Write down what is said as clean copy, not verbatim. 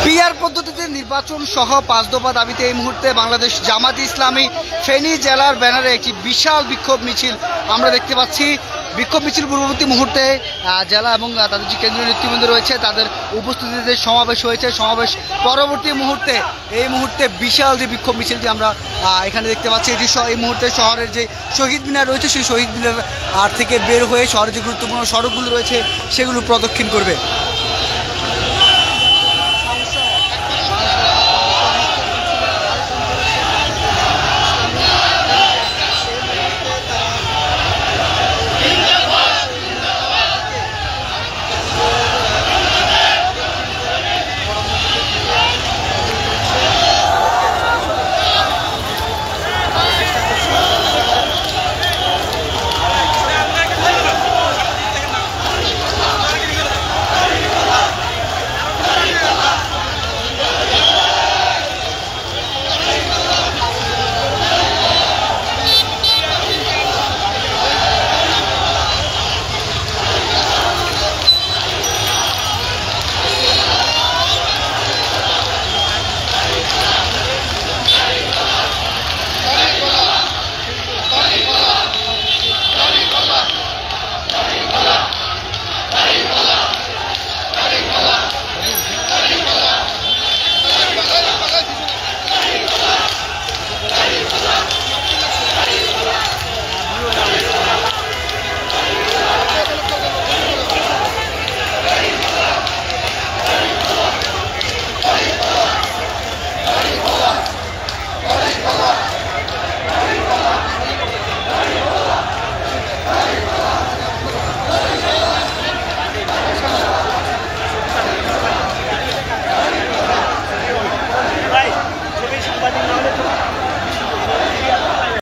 PR পদ্ধতিতে নির্বাচন সহ 5 দফা দাবিতে এই মুহূর্তে বাংলাদেশ জামাত ইসলামী ফেনী জেলার ব্যানারে একটি বিশাল বিক্ষোভ মিছিল আমরা দেখতে পাচ্ছি। বিক্ষোভ মিছিল পূর্ববর্তী মুহূর্তে জেলা এবং তাদের যে কেন্দ্রীয় নেতৃবৃন্দ রয়েছে তাদের উপস্থিতিতে সমাবেশ হয়েছে। সমাবেশ পরবর্তী মুহূর্তে এই মুহূর্তে বিশাল যে বিক্ষোভ মিছিলটি আমরা এখানে দেখতে পাচ্ছি, এটি এই মুহূর্তে শহরের যে শহীদ মিনার রয়েছে সেই শহীদ মিনার থেকে বের হয়ে শহরের যে গুরুত্বপূর্ণ সড়কগুলো রয়েছে সেগুলো প্রদক্ষিণ করবে।